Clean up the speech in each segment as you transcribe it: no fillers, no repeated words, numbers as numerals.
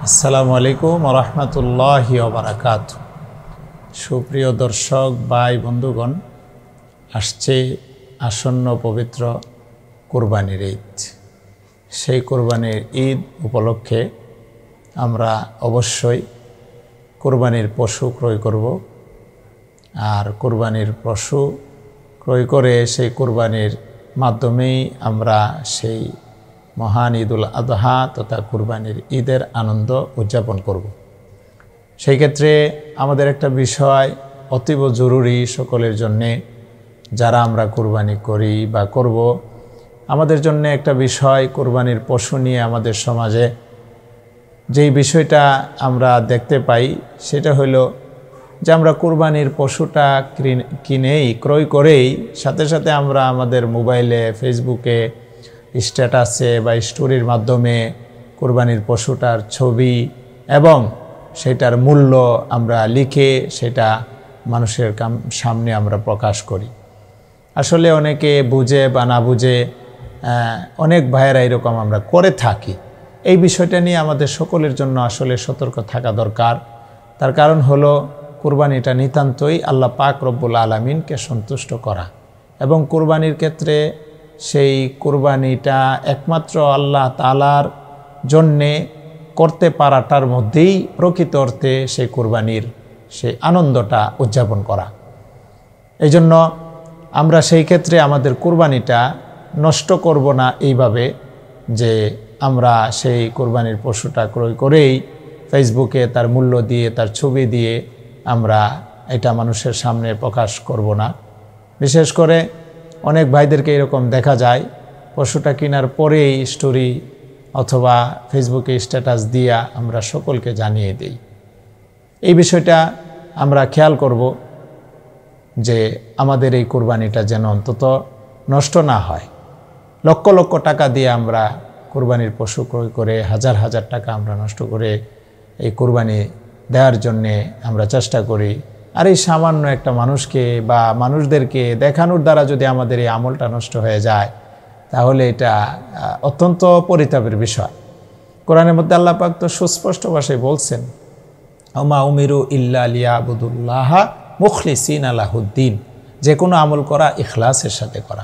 আসসালামু আলাইকুম ওয়া রাহমাতুল্লাহি ওয়া বারাকাতুহু। সুপ্রিয় দর্শক ভাই বন্ধুগণ, আসছে আসন্ন পবিত্র কুরবানির ঈদ। সেই কুরবানির ঈদ উপলক্ষে আমরা অবশ্যই কুরবানির পশু ক্রয় করব। আর কুরবানির পশু ক্রয় করে সেই কুরবানির মাধ্যমেই আমরা সেই মহান ঈদুল আযহা তথা কুরবানির ঈদের আনন্দ উদযাপন করব। সেই ক্ষেত্রে আমাদের একটা বিষয় অতীব জরুরি সকলের জন্যে, যারা আমরা কুরবানি করি বা করব, আমাদের জন্য একটা বিষয়, কুরবানির পশু নিয়ে আমাদের সমাজে যেই বিষয়টা আমরা দেখতে পাই সেটা হলো যে আমরা কুরবানির পশুটা ক্রয় করেই সাথে সাথে আমরা আমাদের মোবাইলে, ফেসবুকে, স্ট্যাটাসে বা স্টোরির মাধ্যমে কুরবানির পশুটার ছবি এবং সেটার মূল্য আমরা লিখে সেটা মানুষের সামনে আমরা প্রকাশ করি। আসলে অনেকে বুঝে বা না বুঝে অনেক ভাইয়েরা এরকম আমরা করে থাকি। এই বিষয়টা নিয়ে আমাদের সকলের জন্য আসলে সতর্ক থাকা দরকার। তার কারণ হলো কুরবানিটা নিতান্তই আল্লাহ পাক রব্বুল আলামিনকে সন্তুষ্ট করা, এবং কুরবানির ক্ষেত্রে সেই কুরবানিটা একমাত্র আল্লাহ তাআলার জন্যে করতে পারাটার মধ্যেই প্রকৃত অর্থে সেই কুরবানির সেই আনন্দটা উদযাপন করা। এই জন্য আমরা সেই ক্ষেত্রে আমাদের কুরবানিটা নষ্ট করব না এইভাবে যে আমরা সেই কুরবানির পশুটা ক্রয় করেই ফেসবুকে তার মূল্য দিয়ে, তার ছবি দিয়ে আমরা এটা মানুষের সামনে প্রকাশ করব না। বিশেষ করে অনেক ভাইদেরকে এরকম দেখা যায়, পশুটা কেনার পরেই স্টোরি অথবা ফেসবুকে স্ট্যাটাস দিয়া আমরা সকলকে জানিয়ে দিই। এই বিষয়টা আমরা খেয়াল করব যে আমাদের এই কুরবানিটা যেন অন্তত নষ্ট না হয়। লক্ষ লক্ষ টাকা দিয়ে আমরা কুরবানির পশু ক্রয় করে হাজার হাজার টাকা আমরা নষ্ট করে এই কুরবানি দেওয়ার জন্যে আমরা চেষ্টা করি। আর এই সামান্য একটা মানুষকে বা মানুষদেরকে দেখানোর দ্বারা যদি আমাদের এই আমলটা নষ্ট হয়ে যায়, তাহলে এটা অত্যন্ত পরিতাপের বিষয়। কোরআনের মধ্যে আল্লাহ পাক তো সুস্পষ্ট ভাষায় বলছেন, ওমা উমিরু ইল্লা লিয়াবুদুল্লাহা মুখলিসিনা লাহুদ্দিন, যে কোনো আমল করা ইখলাসের সাথে করা।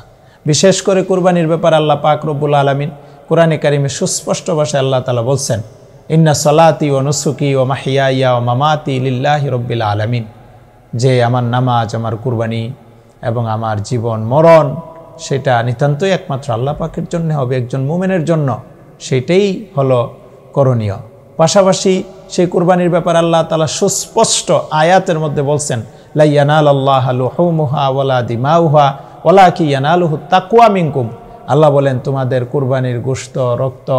বিশেষ করে কুরবানির ব্যাপার আল্লাহ পাক রব্বুল আলামিন কোরআনে কারিমে সুস্পষ্ট ভাষায় আল্লাহ তাআলা বলছেন, ইন্না সলাতি ওয়া নুসুকি ওয়া মাহইয়ায়া ওয়া মামাতি লিল্লাহি রাব্বিল আলামিন, যে আমার নামাজ, আমার কুরবানি এবং আমার জীবন মরণ সেটা নিতান্তই একমাত্র আল্লাহ পাকের জন্য হবে, একজন মুমিনের জন্য সেটাই হলো করণীয়। পাশাপাশি সেই কুরবানির ব্যাপার আল্লাহ তাআলা সুস্পষ্ট আয়াতের মধ্যে বলছেন, লা ইয়ানালাল্লাহু লুহুমুহা ওয়ালা দিমাউহা ওয়ালাকিন ইয়ানালুহুত তাকওয়া মিনকুম। আল্লাহ বলেন, তোমাদের কুরবানির গোশত, রক্ত,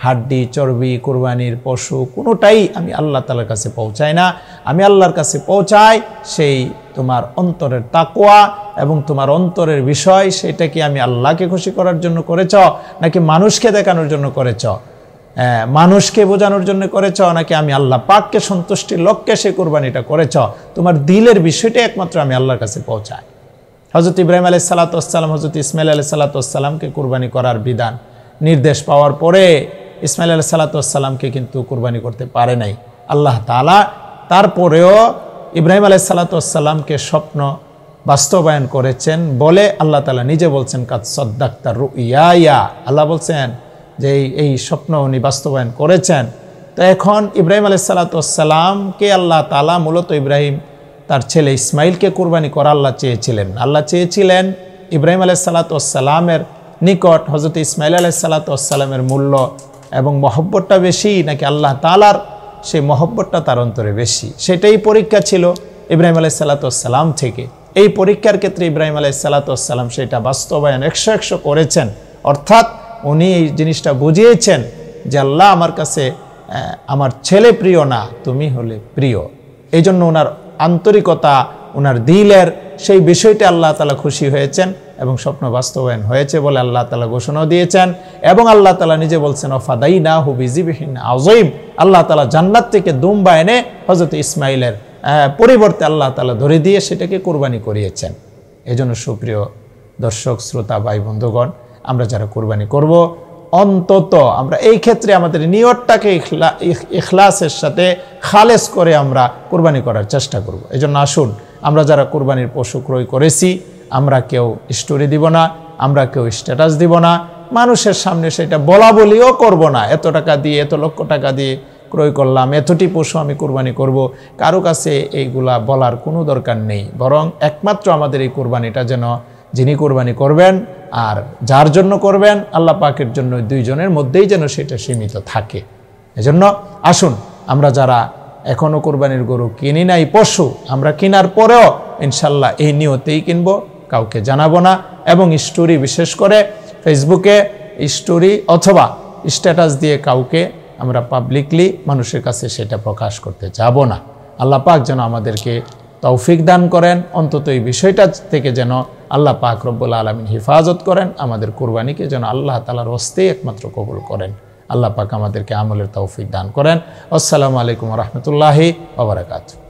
হাড্ডি, চর্বি, কুরবানির পশু কোনোটাই আমি আল্লাহ তাআলার কাছে পৌঁছাই না। আমি আল্লাহর কাছে পৌঁছাই সেই তোমার অন্তরের তাকওয়া এবং তোমার অন্তরের বিষয়, সেটা কি আমি আল্লাহকে খুশি করার জন্য করেছ নাকি মানুষকে দেখানোর জন্য করেছ, মানুষকে বোঝানোর জন্য করেছ নাকি আমি আল্লাহ পাককে সন্তুষ্টির লক্ষ্যে সেই কুরবানিটা করেছ। তোমার দিলের বিষয়টা একমাত্র আমি আল্লাহর কাছে পৌঁছাই। হযরত ইব্রাহিম আলাইহিস সালাতু ওয়াস সালাম হযরত ইসমাঈল আলাইহিস সালাতু ওয়াস সালামকে কুরবানি করার বিধান নির্দেশ পাওয়ার পরে ইসমাঈল আলাইহিস সালাতু ওয়াস সালামকে কিন্তু কুরবানি করতে পারে নাই আল্লাহ তাআলা। তারপরেও ইব্রাহিম আলাইহিস সালাতু ওয়াস সালামকে স্বপ্ন বাস্তবায়ন করেছেন বলে আল্লাহ তাআলা নিজে বলছেন, কাদ সাদ্দাকতা রুইয়া। আল্লাহ বলছেন যে এই স্বপ্ন উনি বাস্তবায়ন করেছেন। তো এখন ইব্রাহিম আলাইহিস সালাতু ওয়াস সালামকে আল্লাহ তাআলা মূলত ইব্রাহিম তার ছেলে ইসমাইলকে কুরবানি করা আল্লাহ চেয়েছিলেন। আল্লাহ চেয়েছিলেন ইব্রাহিম আলাইহিস সালাতু ওয়াস সালামের নিকট হযরত ইসমাইল আলাইহিস সালাতু ওয়াস সালামের মূল্য এবং মহব্বতটা বেশি নাকি আল্লাহ তাআলার সেই মহব্বতটা তার অন্তরে বেশি, সেটাই পরীক্ষা ছিল ইব্রাহিম আলাইহিস সালাতু ওয়াস সালাম থেকে। এই পরীক্ষার ক্ষেত্রে ইব্রাহিম আলাইহিস সালাতু ওয়াস সালাম সেটা বাস্তবায়ন 100 করেছেন। অর্থাৎ উনি এই জিনিসটা বুঝিয়েছেন যে আল্লাহ আমার কাছে আমার ছেলে প্রিয় না, তুমি হলে প্রিয়। এই জন্য ওনার আন্তরিকতা, ওনার দিলের সেই বিষয়টা আল্লাহ তাআলা খুশি হয়েছেন এবং স্বপ্ন বাস্তবায়ন হয়েছে বলে আল্লাহ তাআলা ঘোষণা দিয়েছেন। এবং আল্লাহ তাআলা নিজে বলছেন, ফাদাইনাহু বিযিবহিন আযীম। আল্লাহ তাআলা জান্নাত থেকে দুম্বা এনে হযরত ইসমাঈলের পরিবর্তে আল্লাহ তাআলা ধরে দিয়ে সেটাকে কুরবানি করিয়েছেন। এজন্য সুপ্রিয় দর্শক শ্রোতা ভাই বন্ধুগণ, আমরা যারা কুরবানি করব অন্তত আমরা এই ক্ষেত্রে আমাদের নিয়তটাকে ইখলাসের সাথে খালেস করে আমরা কুরবানি করার চেষ্টা করব। এই জন্য আসুন, আমরা যারা কুরবানির পশু ক্রয় করেছি, আমরা কেউ স্টোরি দিব না, আমরা কেউ স্ট্যাটাস দিব না, মানুষের সামনে সেটা বলা বলিও করব না। এত টাকা দিয়ে, এত লক্ষ টাকা দিয়ে ক্রয় করলাম, এতটি পশু আমি কুরবানি করব, কারো কাছে এইগুলা বলার কোনো দরকার নেই। বরং একমাত্র আমাদের এই কুরবানিটা যেন যিনি কুরবানি করবেন আর যার জন্য করবেন, আল্লাহ পাকের জন্য, দুইজনের মধ্যেই যেন সেটা সীমিত থাকে। এজন্য আসুন, আমরা যারা এখনও কুরবানির গরু কিনি নাই, পশু আমরা কেনার পরেও ইনশাল্লাহ এই নিয়তেই কিনব, কাউকে জানাবো না। এবং স্টোরি, বিশেষ করে ফেসবুকে স্টোরি অথবা স্ট্যাটাস দিয়ে কাউকে আমরা পাবলিকলি মানুষের কাছে সেটা প্রকাশ করতে যাব না। আল্লাহ পাক যেন আমাদেরকে তৌফিক দান করেন, অন্তত এই বিষয়টা থেকে যেন আল্লাহ পাক রব্বুল আলামিন হেফাজত করেন, আমাদের কুরবানিকে যেন আল্লাহ তাআলার হস্তেই একমাত্র কবুল করেন। আল্লাহ পাক আমাদেরকে আমলের তৌফিক দান করেন। আসসালামু আলাইকুম ওয়া রাহমাতুল্লাহি ওয়া বারাকাতুহু।